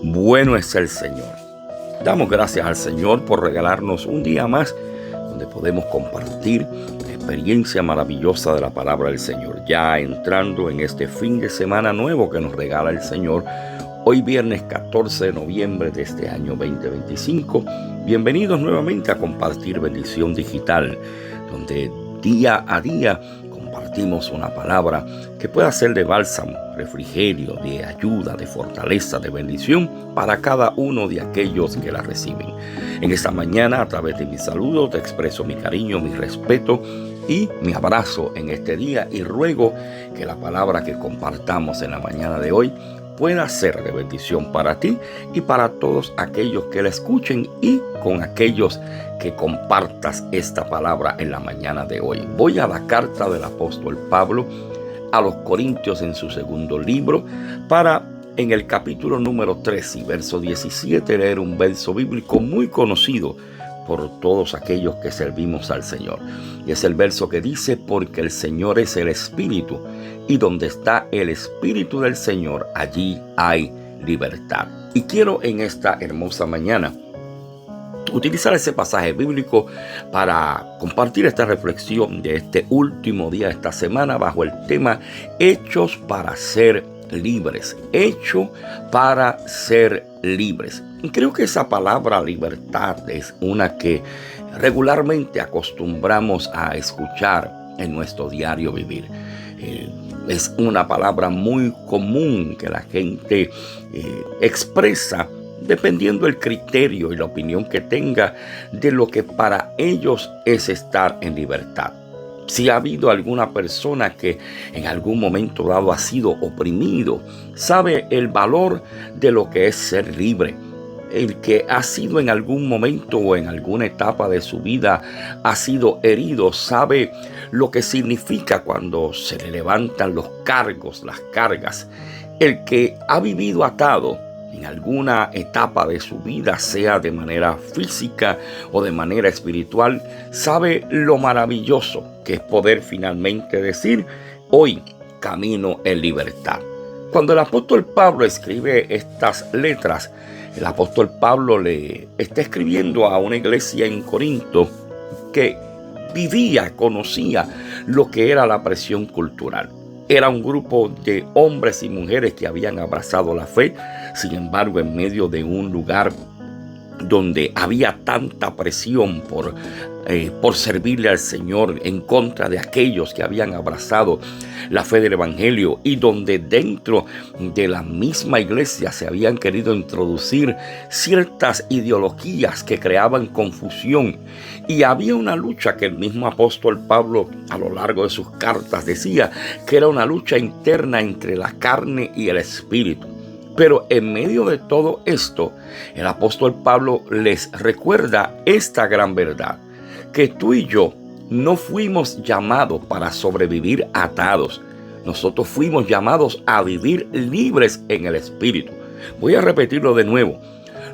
Bueno es el Señor. Damos gracias al Señor por regalarnos un día más donde podemos compartir la experiencia maravillosa de la palabra del Señor. Ya entrando en este fin de semana nuevo que nos regala el Señor, hoy viernes 14 de noviembre de este año 2025. Bienvenidos nuevamente a Compartir Bendición Digital, donde día a día compartimos una palabra que pueda ser de bálsamo, refrigerio, de ayuda, de fortaleza, de bendición para cada uno de aquellos que la reciben. En esta mañana, a través de mis saludos, te expreso mi cariño, mi respeto y mi abrazo en este día, y ruego que la palabra que compartamos en la mañana de hoy pueda ser de bendición para ti y para todos aquellos que la escuchen, y con aquellos que compartas esta palabra en la mañana de hoy. Voy a la carta del apóstol Pablo a los Corintios en su segundo libro, para en el capítulo número 3 y verso 17 leer un verso bíblico muy conocido por todos aquellos que servimos al Señor. Y es el verso que dice: porque el Señor es el Espíritu, y donde está el Espíritu del Señor, allí hay libertad. Y quiero en esta hermosa mañana utilizar ese pasaje bíblico para compartir esta reflexión de este último día de esta semana bajo el tema Hechos para ser libres. Hecho para ser libres. Y creo que esa palabra libertad es una que regularmente acostumbramos a escuchar en nuestro diario vivir. Es una palabra muy común que la gente expresa dependiendo del criterio y la opinión que tenga de lo que para ellos es estar en libertad. Si ha habido alguna persona que en algún momento dado ha sido oprimido, sabe el valor de lo que es ser libre. El que ha sido en algún momento o en alguna etapa de su vida ha sido herido, sabe lo que significa cuando se le levantan los cargos, las cargas. El que ha vivido atado en alguna etapa de su vida, sea de manera física o de manera espiritual, sabe lo maravilloso que es poder finalmente decir: hoy camino en libertad. Cuando el apóstol Pablo escribe estas letras, el apóstol Pablo le está escribiendo a una iglesia en Corinto que conocía lo que era la presión cultural. Era un grupo de hombres y mujeres que habían abrazado la fe. Sin embargo, en medio de un lugar donde había tanta presión por servirle al Señor en contra de aquellos que habían abrazado la fe del Evangelio, y donde dentro de la misma iglesia se habían querido introducir ciertas ideologías que creaban confusión, y había una lucha que el mismo apóstol Pablo a lo largo de sus cartas decía que era una lucha interna entre la carne y el espíritu. Pero en medio de todo esto, el apóstol Pablo les recuerda esta gran verdad: que tú y yo no fuimos llamados para sobrevivir atados. Nosotros fuimos llamados a vivir libres en el espíritu. Voy a repetirlo de nuevo.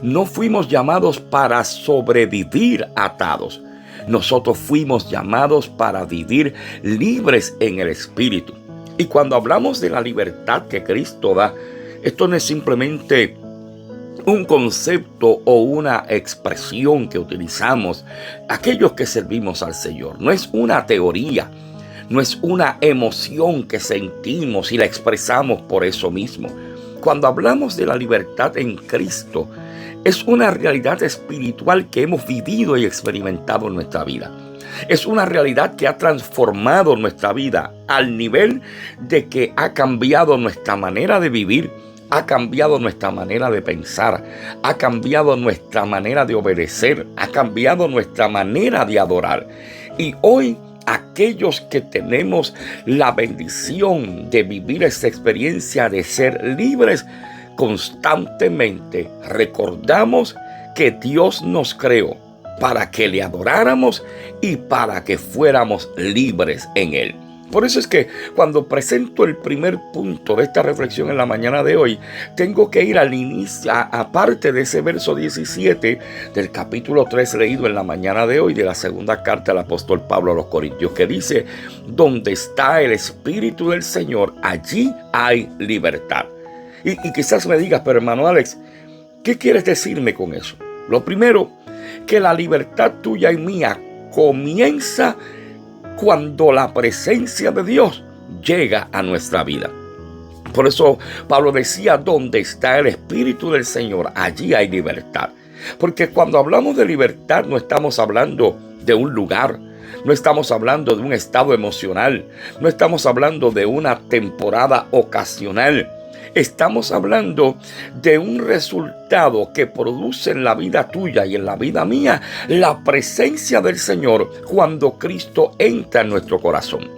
No fuimos llamados para sobrevivir atados. Nosotros fuimos llamados para vivir libres en el espíritu. Y cuando hablamos de la libertad que Cristo da, esto no es simplemente un concepto o una expresión que utilizamos aquellos que servimos al Señor. No es una teoría, no es una emoción que sentimos y la expresamos por eso mismo. Cuando hablamos de la libertad en Cristo, es una realidad espiritual que hemos vivido y experimentado en nuestra vida. Es una realidad que ha transformado nuestra vida al nivel de que ha cambiado nuestra manera de vivir, ha cambiado nuestra manera de pensar, ha cambiado nuestra manera de obedecer, ha cambiado nuestra manera de adorar. Y hoy, aquellos que tenemos la bendición de vivir esta experiencia de ser libres, constantemente recordamos que Dios nos creó para que le adoráramos y para que fuéramos libres en Él. Por eso es que cuando presento el primer punto de esta reflexión en la mañana de hoy, tengo que ir al inicio, aparte de ese verso 17 del capítulo 3 leído en la mañana de hoy de la segunda carta del apóstol Pablo a los Corintios, que dice: donde está el Espíritu del Señor, allí hay libertad. Y quizás me digas: pero hermano Alex, ¿Qué quieres decirme con eso? Lo primero, que la libertad tuya y mía comienza cuando la presencia de Dios llega a nuestra vida. Por eso Pablo decía, donde está el Espíritu del Señor, allí hay libertad. Porque cuando hablamos de libertad no estamos hablando de un lugar, no estamos hablando de un estado emocional, no estamos hablando de una temporada ocasional. Estamos hablando de un resultado que produce en la vida tuya y en la vida mía la presencia del Señor cuando Cristo entra en nuestro corazón.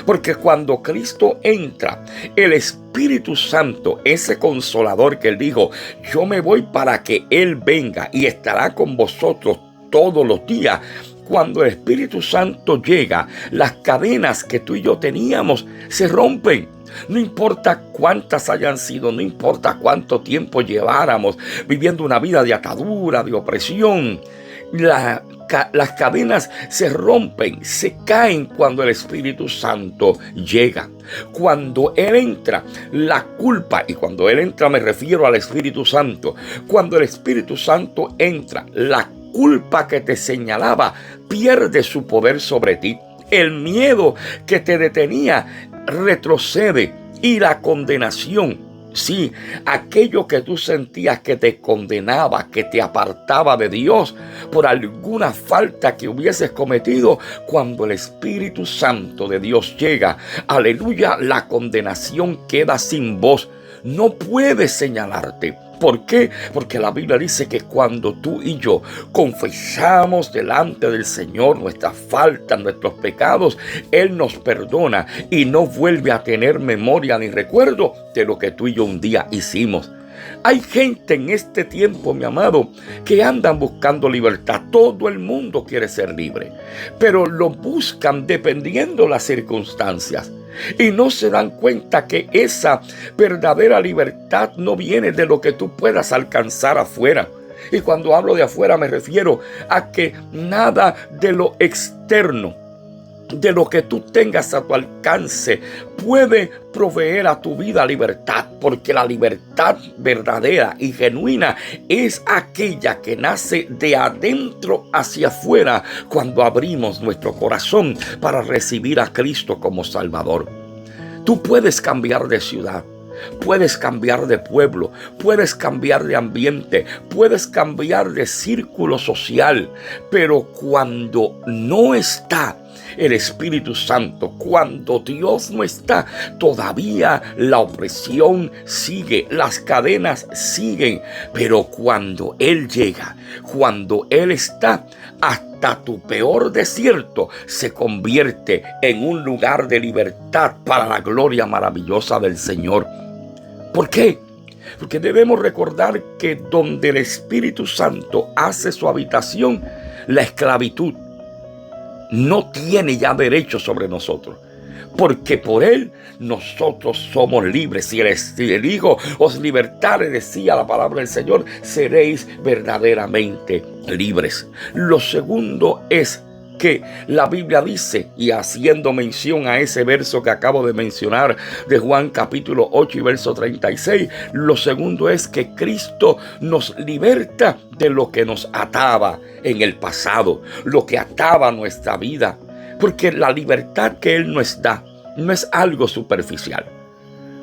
Porque cuando Cristo entra, el Espíritu Santo, ese consolador que Él dijo, yo me voy para que Él venga y estará con vosotros todos los días. Cuando el Espíritu Santo llega, las cadenas que tú y yo teníamos se rompen. No importa cuántas hayan sido, no importa cuánto tiempo lleváramos viviendo una vida de atadura, de opresión. Las cadenas se rompen, se caen cuando el Espíritu Santo llega. Cuando Él entra, la culpa, y cuando Él entra me refiero al Espíritu Santo. Cuando el Espíritu Santo entra, la culpa que te señalaba pierde su poder sobre ti. El miedo que te detenía retrocede y la condenación, sí, aquello que tú sentías que te condenaba, que te apartaba de Dios por alguna falta que hubieses cometido, cuando el Espíritu Santo de Dios llega, aleluya, la condenación queda sin voz. No puedes señalarte. ¿Por qué? Porque la Biblia dice que cuando tú y yo confesamos delante del Señor nuestras faltas, nuestros pecados, Él nos perdona y no vuelve a tener memoria ni recuerdo de lo que tú y yo un día hicimos. Hay gente en este tiempo, mi amado, que andan buscando libertad. Todo el mundo quiere ser libre, pero lo buscan dependiendo de las circunstancias. Y no se dan cuenta que esa verdadera libertad no viene de lo que tú puedas alcanzar afuera. Y cuando hablo de afuera me refiero a que nada de lo externo, de lo que tú tengas a tu alcance, puede proveer a tu vida libertad, porque la libertad verdadera y genuina es aquella que nace de adentro hacia afuera cuando abrimos nuestro corazón para recibir a Cristo como Salvador. Tú puedes cambiar de ciudad, puedes cambiar de pueblo, puedes cambiar de ambiente, puedes cambiar de círculo social, pero cuando no está el Espíritu Santo, cuando Dios no está, todavía la opresión sigue, las cadenas siguen, pero cuando Él llega, cuando Él está, hasta tu peor desierto se convierte en un lugar de libertad para la gloria maravillosa del Señor. ¿Por qué? Porque debemos recordar que donde el Espíritu Santo hace su habitación, la esclavitud no tiene ya derecho sobre nosotros, porque por Él nosotros somos libres. Si el Hijo os libertare, decía la palabra del Señor, seréis verdaderamente libres. Lo segundo es que la Biblia dice, y haciendo mención a ese verso que acabo de mencionar de Juan capítulo 8 y verso 36, lo segundo es que Cristo nos liberta de lo que nos ataba en el pasado, lo que ataba nuestra vida, porque la libertad que Él nos da no es algo superficial,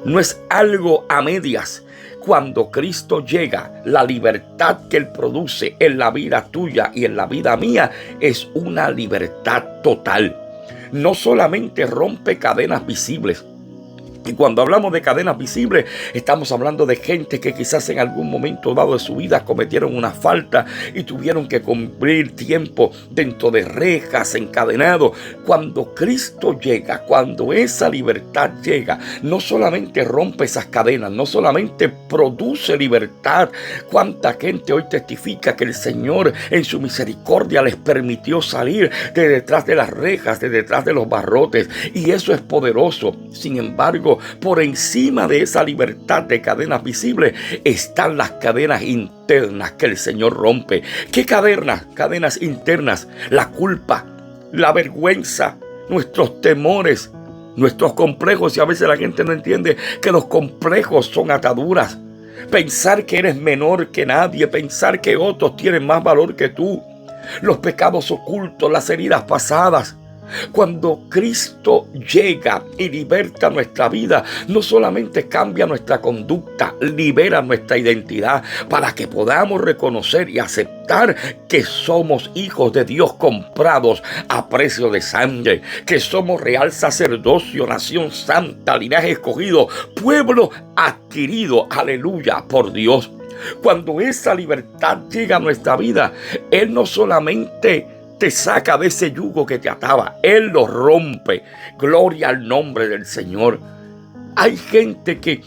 no es algo a medias. Cuando Cristo llega, la libertad que Él produce en la vida tuya y en la vida mía es una libertad total. No solamente rompe cadenas visibles. Y cuando hablamos de cadenas visibles, estamos hablando de gente que quizás en algún momento dado de su vida cometieron una falta y tuvieron que cumplir tiempo dentro de rejas, encadenados. Cuando Cristo llega, cuando esa libertad llega, no solamente rompe esas cadenas, no solamente produce libertad. Cuánta gente hoy testifica que el Señor en su misericordia les permitió salir de detrás de las rejas, de detrás de los barrotes, y eso es poderoso. Sin embargo, por encima de esa libertad de cadenas visibles están las cadenas internas que el Señor rompe. ¿Qué cadenas? Cadenas internas. La culpa, la vergüenza, nuestros temores, nuestros complejos. Y a veces la gente no entiende que los complejos son ataduras. Pensar que eres menor que nadie, pensar que otros tienen más valor que tú, los pecados ocultos, las heridas pasadas. Cuando Cristo llega y liberta nuestra vida, no solamente cambia nuestra conducta, libera nuestra identidad para que podamos reconocer y aceptar que somos hijos de Dios comprados a precio de sangre, que somos real sacerdocio, nación santa, linaje escogido, pueblo adquirido, aleluya, por Dios. Cuando esa libertad llega a nuestra vida, Él no solamente te saca de ese yugo que te ataba, Él lo rompe. Gloria al nombre del Señor. Hay gente que,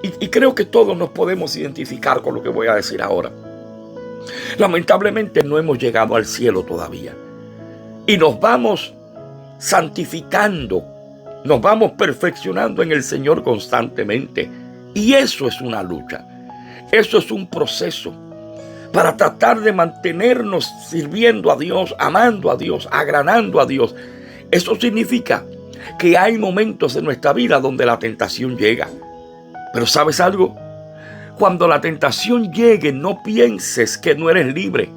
y creo que todos nos podemos identificar con lo que voy a decir ahora. Lamentablemente no hemos llegado al cielo todavía. Y nos vamos santificando, nos vamos perfeccionando en el Señor constantemente. Y eso es una lucha. Eso es un proceso para tratar de mantenernos sirviendo a Dios, amando a Dios, agradando a Dios. Eso significa que hay momentos en nuestra vida donde la tentación llega. Pero ¿sabes algo? Cuando la tentación llegue, no pienses que no eres libre,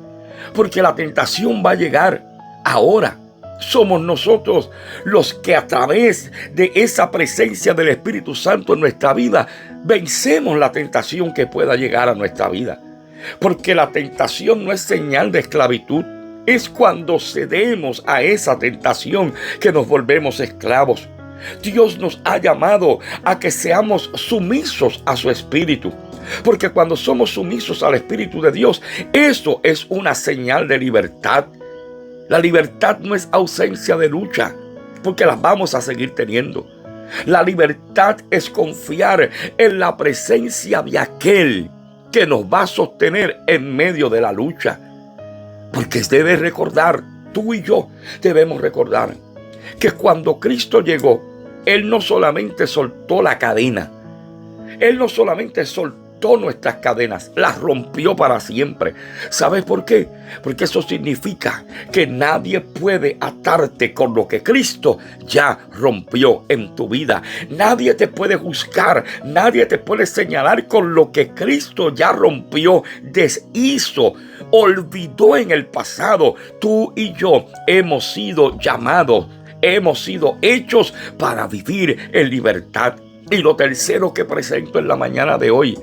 porque la tentación va a llegar. Ahora somos nosotros los que a través de esa presencia del Espíritu Santo en nuestra vida vencemos la tentación que pueda llegar a nuestra vida. Porque la tentación no es señal de esclavitud. Es cuando cedemos a esa tentación que nos volvemos esclavos. Dios nos ha llamado a que seamos sumisos a su Espíritu. Porque cuando somos sumisos al Espíritu de Dios, eso es una señal de libertad. La libertad no es ausencia de lucha, porque las vamos a seguir teniendo. La libertad es confiar en la presencia de aquel que nos va a sostener en medio de la lucha. Porque debes recordar, tú y yo debemos recordar que cuando Cristo llegó, Él no solamente soltó la cadena, Él no solamente soltó nuestras cadenas, las rompió para siempre. ¿Sabes por qué? Porque eso significa que nadie puede atarte con lo que Cristo ya rompió en tu vida. Nadie te puede juzgar, nadie te puede señalar con lo que Cristo ya rompió, deshizo, olvidó en el pasado. Tú y yo hemos sido llamados, hemos sido hechos para vivir en libertad. Y lo tercero que presento en la mañana de hoy,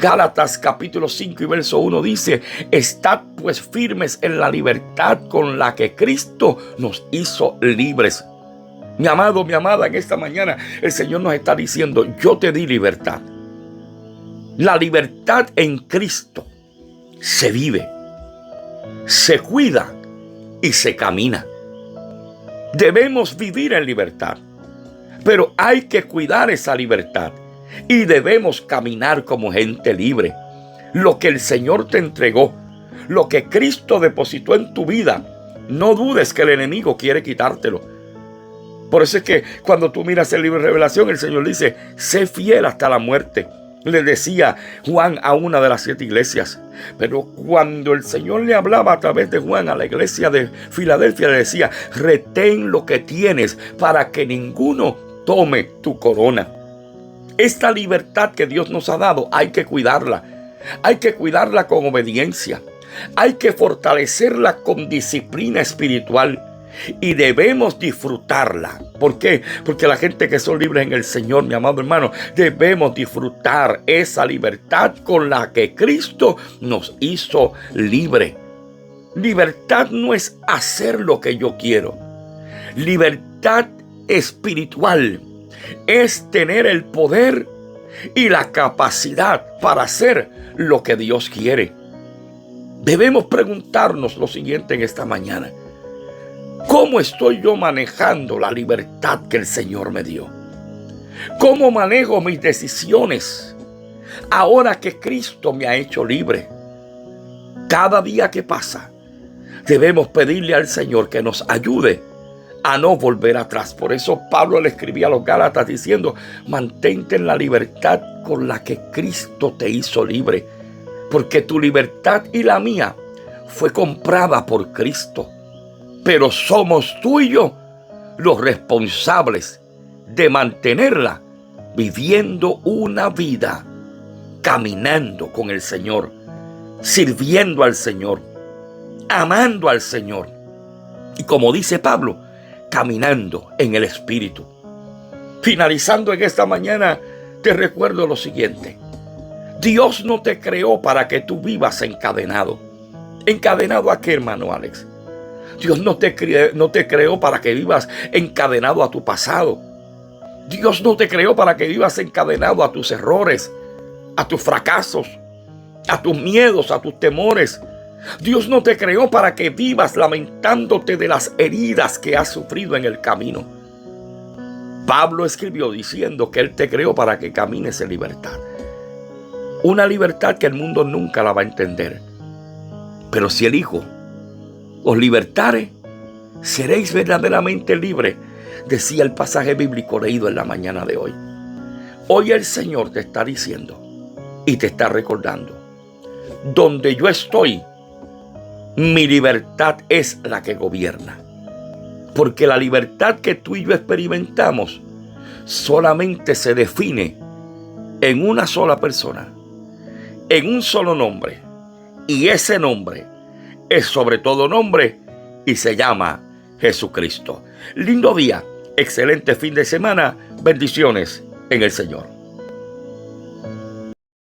Gálatas capítulo 5 y verso 1 dice: estad pues firmes en la libertad con la que Cristo nos hizo libres. Mi amado, mi amada, en esta mañana el Señor nos está diciendo: yo te di libertad. La libertad en Cristo se vive, se cuida y se camina. Debemos vivir en libertad, pero hay que cuidar esa libertad. Y debemos caminar como gente libre. Lo que el Señor te entregó, lo que Cristo depositó en tu vida, no dudes que el enemigo quiere quitártelo. Por eso es que cuando tú miras el libro de Revelación, el Señor dice: sé fiel hasta la muerte. Le decía Juan a una de las 7 iglesias. Pero cuando el Señor le hablaba a través de Juan a la iglesia de Filadelfia, le decía: retén lo que tienes para que ninguno tome tu corona. Esta libertad que Dios nos ha dado hay que cuidarla. Hay que cuidarla con obediencia. Hay que fortalecerla con disciplina espiritual. Y debemos disfrutarla. ¿Por qué? Porque la gente que son libres en el Señor, mi amado hermano, debemos disfrutar esa libertad con la que Cristo nos hizo libre. Libertad no es hacer lo que yo quiero. Libertad espiritual es tener el poder y la capacidad para hacer lo que Dios quiere. Debemos preguntarnos lo siguiente en esta mañana: ¿cómo estoy yo manejando la libertad que el Señor me dio? ¿Cómo manejo mis decisiones ahora que Cristo me ha hecho libre? Cada día que pasa, debemos pedirle al Señor que nos ayude a no volver atrás. Por eso Pablo le escribía a los Gálatas diciendo: mantente en la libertad con la que Cristo te hizo libre, porque tu libertad y la mía fue comprada por Cristo. Pero somos tú y yo los responsables de mantenerla viviendo una vida caminando con el Señor, sirviendo al Señor, amando al Señor. Y como dice Pablo, caminando en el Espíritu. Finalizando en esta mañana, te recuerdo lo siguiente. Dios no te creó para que tú vivas encadenado. ¿Encadenado a qué, hermano Alex? Dios no te creó para que vivas encadenado a tu pasado. Dios no te creó para que vivas encadenado a tus errores, a tus fracasos, a tus miedos, a tus temores. Dios no te creó para que vivas lamentándote de las heridas que has sufrido en el camino. Pablo escribió diciendo que Él te creó para que camines en libertad. Una libertad que el mundo nunca la va a entender. Pero si el Hijo os libertare, seréis verdaderamente libres, decía el pasaje bíblico leído en la mañana de hoy. Hoy el Señor te está diciendo y te está recordando: donde yo estoy, mi libertad es la que gobierna. Porque la libertad que tú y yo experimentamos solamente se define en una sola persona, en un solo nombre. Y ese nombre es sobre todo nombre y se llama Jesucristo. Lindo día, excelente fin de semana, bendiciones en el Señor.